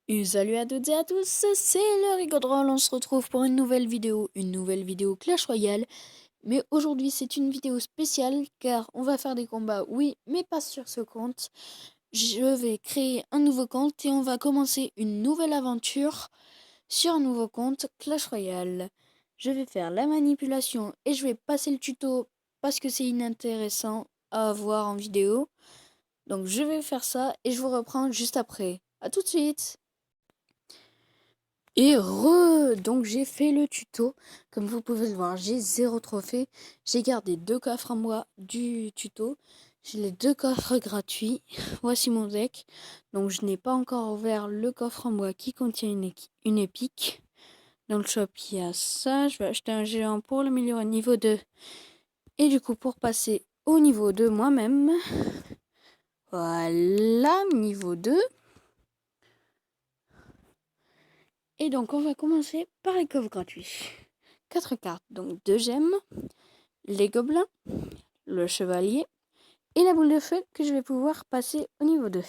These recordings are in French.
Et salut à toutes et à tous, c'est le Rigodroll, on se retrouve pour une nouvelle vidéo Clash Royale. Mais aujourd'hui c'est une vidéo spéciale car on va faire des combats, oui, mais pas sur ce compte. Je vais créer un nouveau compte et on va commencer une nouvelle aventure sur un nouveau compte Clash Royale. Je vais faire la manipulation et je vais passer le tuto parce que c'est inintéressant à voir en vidéo. Donc je vais faire ça et je vous reprends juste après. A tout de suite! Donc j'ai fait le tuto, comme vous pouvez le voir, j'ai 0 trophée, j'ai gardé 2 coffres en bois du tuto, j'ai les 2 coffres gratuits, voici mon deck, donc je n'ai pas encore ouvert le coffre en bois qui contient une épique. Dans le shop il y a ça, je vais acheter un géant pour l'améliorer au niveau 2, et du coup pour passer au niveau 2 moi-même, voilà, niveau 2. Et donc on va commencer par les coffres gratuits. 4 cartes, donc 2 gemmes, les gobelins, le chevalier et la boule de feu que je vais pouvoir passer au niveau 2.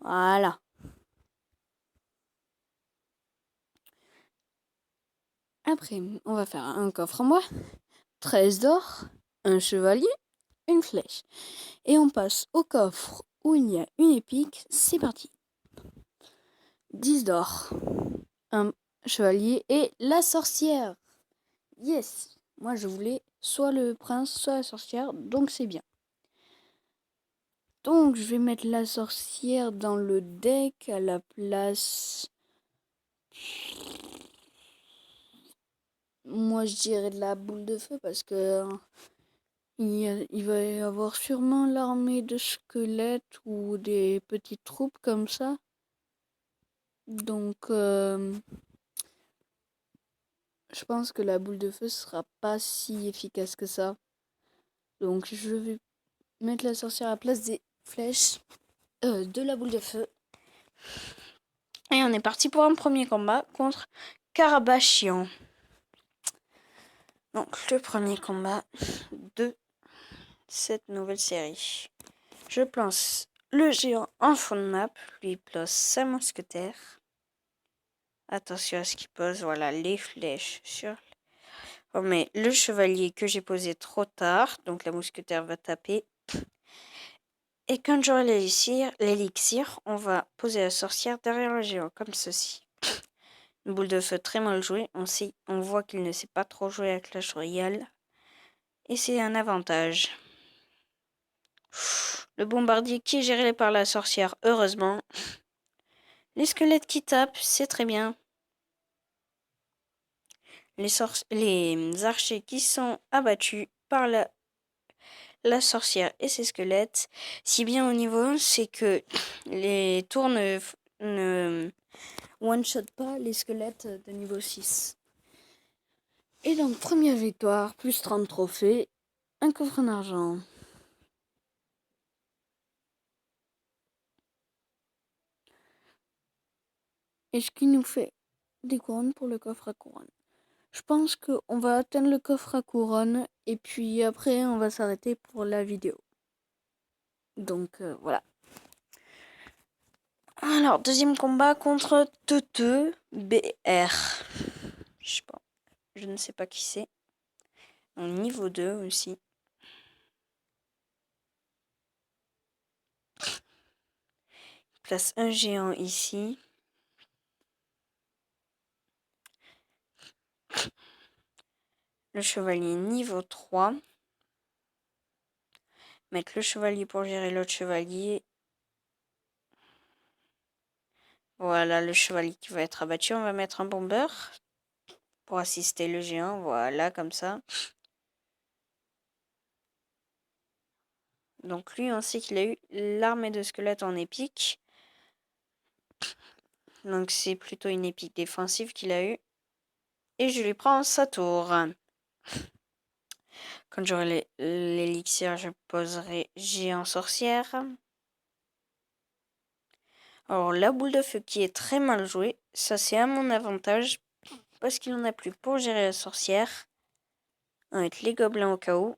Voilà. Après, on va faire un coffre en bois, 13 d'or, un chevalier, une flèche. Et on passe au coffre où il y a une épique, c'est parti. 10 d'or, un chevalier et la sorcière. Yes, moi je voulais soit le prince, soit la sorcière, donc c'est bien. Donc je vais mettre la sorcière dans le deck à la place. Moi je dirais de la boule de feu parce que il va y avoir sûrement l'armée de squelettes ou des petites troupes comme ça. Donc je pense que la boule de feu sera pas si efficace que ça. Donc je vais mettre la sorcière à la place des flèches de la boule de feu. Et on est parti pour un premier combat contre Carabachian. Donc le premier combat de cette nouvelle série. Je place le géant en fond de map, lui place sa mousquetaire. Attention à ce qu'il pose, voilà les flèches sur. On met le chevalier que j'ai posé trop tard, donc la mousquetaire va taper. Et quand j'aurai l'élixir, on va poser la sorcière derrière le géant, comme ceci. Une boule de feu très mal jouée, on voit qu'il ne sait pas trop jouer à Clash Royale. Et c'est un avantage. Le bombardier qui est géré par la sorcière, heureusement. Les squelettes qui tapent, c'est très bien. Les archers qui sont abattus par la sorcière et ses squelettes. Si bien au niveau 1, c'est que les tours ne one-shot pas les squelettes de niveau 6. Et donc, première victoire, plus 30 trophées, un coffre en argent. Et ce qui nous fait des couronnes pour le coffre à couronne. Je pense qu'on va atteindre le coffre à couronne et puis après on va s'arrêter pour la vidéo. Donc voilà. Alors, deuxième combat contre Teuteux BR. Je sais pas. Je ne sais pas qui c'est. En niveau 2 aussi. Place un géant ici. Le chevalier niveau 3. Mettre le chevalier pour gérer l'autre chevalier. Voilà le chevalier qui va être abattu. On va mettre un bomber pour assister le géant. Voilà, comme ça. Donc lui, on sait qu'il a eu l'armée de squelettes en épique. Donc c'est plutôt une épique défensive qu'il a eu. Et je lui prends sa tour. Quand j'aurai l'élixir, je poserai géant sorcière. Alors la boule de feu qui est très mal jouée, ça c'est à mon avantage. Parce qu'il en a plus pour gérer la sorcière. On va mettre les gobelins au cas où.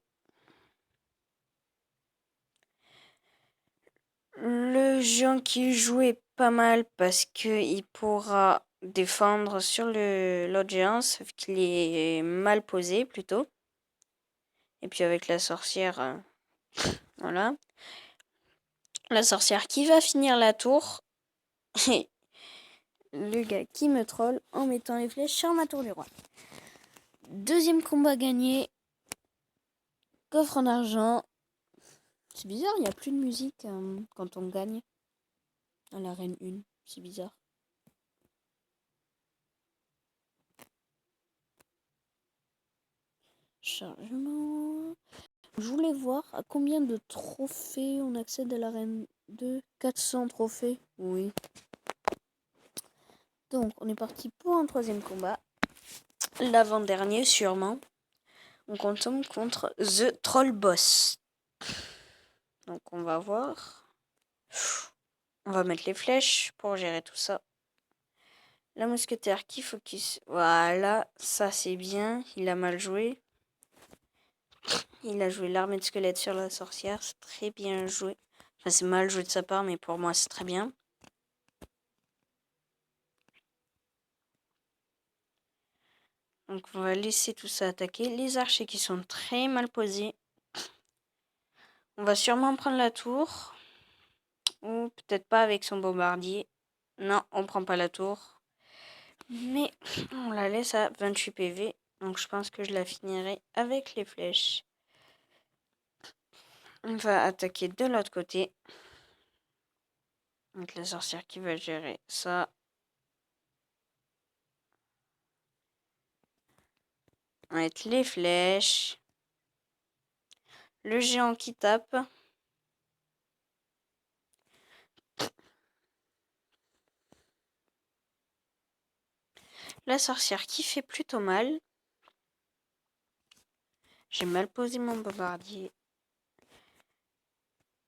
Le géant qui est joué pas mal parce que il pourra défendre sur l'autre géant, sauf qu'il est mal posé plutôt. Et puis avec la sorcière, voilà. La sorcière qui va finir la tour. Et le gars qui me troll en mettant les flèches sur ma tour du roi. Deuxième combat gagné. Coffre en argent. C'est bizarre, il n'y a plus de musique quand on gagne. À l'arène 1, c'est bizarre. Chargement. Je voulais voir à combien de trophées on accède à l'arène 2. 400 trophées. Oui. Donc, on est parti pour un troisième combat. L'avant-dernier, sûrement. Donc, on tombe contre The Troll Boss. Donc, on va voir. On va mettre les flèches pour gérer tout ça. La mousquetaire qui focus. Voilà, ça c'est bien. Il a mal joué. Il a joué l'armée de squelette sur la sorcière. C'est très bien joué. Enfin, c'est mal joué de sa part, mais pour moi, c'est très bien. Donc, on va laisser tout ça attaquer. Les archers qui sont très mal posés. On va sûrement prendre la tour. Ou peut-être pas avec son bombardier. Non, on prend pas la tour. Mais on la laisse à 28 PV. Donc, je pense que je la finirai avec les flèches. On va attaquer de l'autre côté. Donc la sorcière qui va gérer ça. On va mettre les flèches. Le géant qui tape. La sorcière qui fait plutôt mal. J'ai mal posé mon bombardier.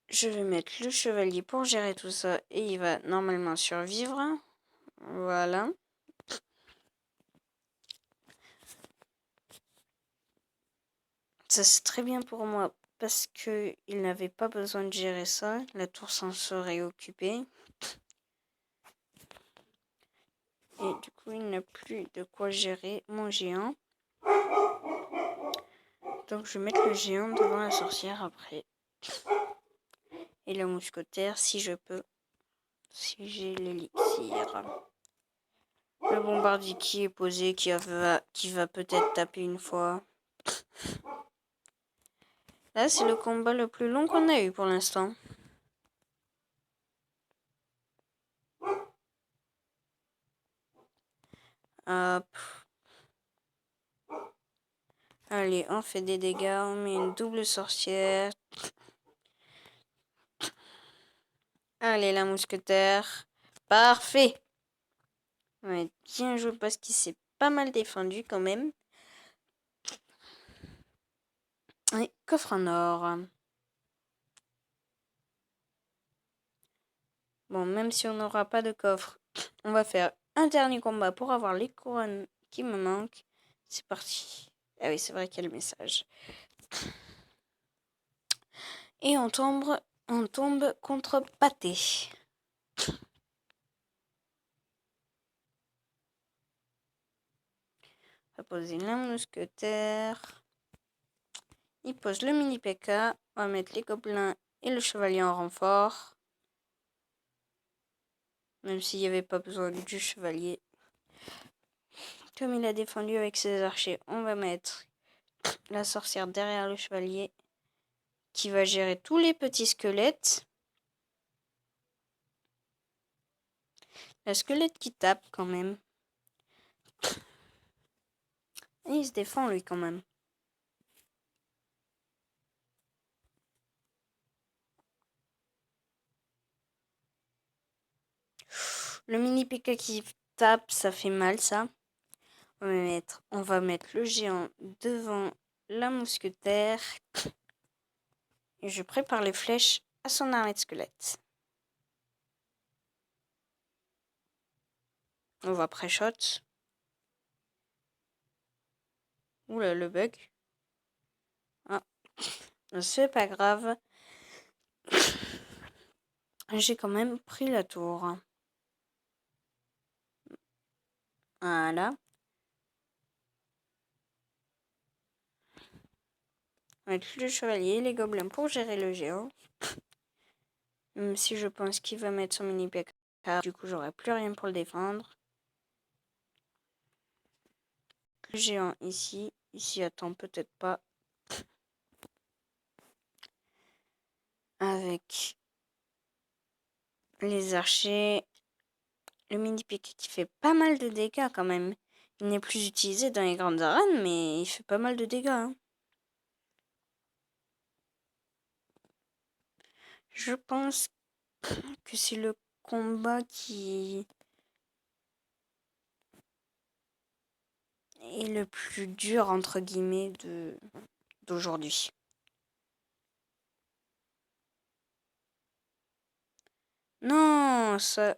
Je vais mettre le chevalier pour gérer tout ça. Et il va normalement survivre. Voilà. Ça c'est très bien pour moi. Parce qu'il n'avait pas besoin de gérer ça. La tour s'en serait occupée. Et du coup, il n'a plus de quoi gérer mon géant. Donc, je vais mettre le géant devant la sorcière après. Et la mousquetaire, si je peux. Si j'ai l'élixir. Le bombardier qui est posé, qui va peut-être taper une fois. Là, c'est le combat le plus long qu'on a eu pour l'instant. Hop. Allez, on fait des dégâts. On met une double sorcière. Allez, la mousquetaire. Parfait. Ouais, bien joué parce qu'il s'est pas mal défendu quand même. Et coffre en or. Bon, même si on n'aura pas de coffre, on va faire un dernier combat pour avoir les couronnes qui me manquent. C'est parti. Ah oui, c'est vrai qu'il y a le message. Et on tombe contre Pâté. On va poser la mousquetaire. Il pose le mini P.K. On va mettre les gobelins et le chevalier en renfort. Même s'il n'y avait pas besoin du chevalier. Comme il a défendu avec ses archers, on va mettre la sorcière derrière le chevalier qui va gérer tous les petits squelettes. Le squelette qui tape quand même. Et il se défend lui quand même. Le mini P.K. qui tape, ça fait mal ça. On va mettre le géant devant la mousquetaire. Et je prépare les flèches à son armée de squelettes. On va pré-shot. Oula, le bug. Ah, c'est pas grave. J'ai quand même pris la tour. Voilà. On va mettre le chevalier et les gobelins pour gérer le géant. Même si je pense qu'il va mettre son mini PK. Du coup, j'aurai plus rien pour le défendre. Le géant ici. Ici, attend peut-être pas. Avec les archers. Le mini piqué qui fait pas mal de dégâts quand même. Il n'est plus utilisé dans les grandes arènes, mais il fait pas mal de dégâts. Hein. Je pense que c'est le combat qui est le plus dur, entre guillemets, d'aujourd'hui. Non, ça...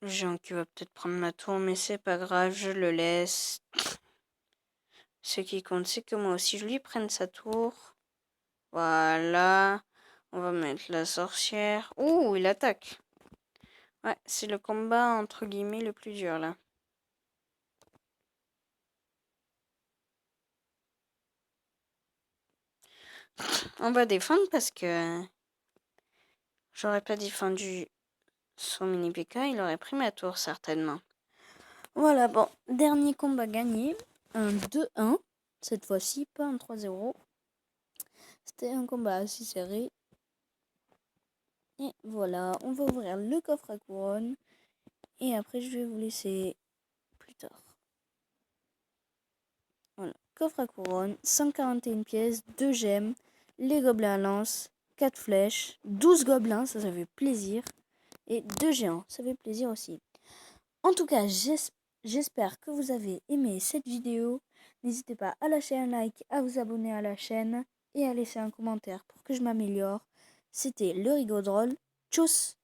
Le géant qui va peut-être prendre ma tour, mais c'est pas grave, je le laisse. Ce qui compte, c'est que moi aussi, je lui prenne sa tour. Voilà. On va mettre la sorcière. Ouh, il attaque. Ouais, c'est le combat, entre guillemets, le plus dur, là. On va défendre parce que j'aurais pas défendu son mini PK, il aurait pris ma tour, certainement. Voilà, bon, dernier combat gagné. Un 2-1, cette fois-ci, pas un 3-0. C'était un combat assez serré. Et voilà, on va ouvrir le coffre à couronne. Et après, je vais vous laisser plus tard. Voilà, coffre à couronne, 141 pièces, 2 gemmes, les gobelins à lance, 4 flèches, 12 gobelins, ça fait plaisir. Et 2 géants, ça fait plaisir aussi. En tout cas, j'espère que vous avez aimé cette vidéo. N'hésitez pas à lâcher un like, à vous abonner à la chaîne et à laisser un commentaire pour que je m'améliore. C'était le Rigodrol. Tchuss!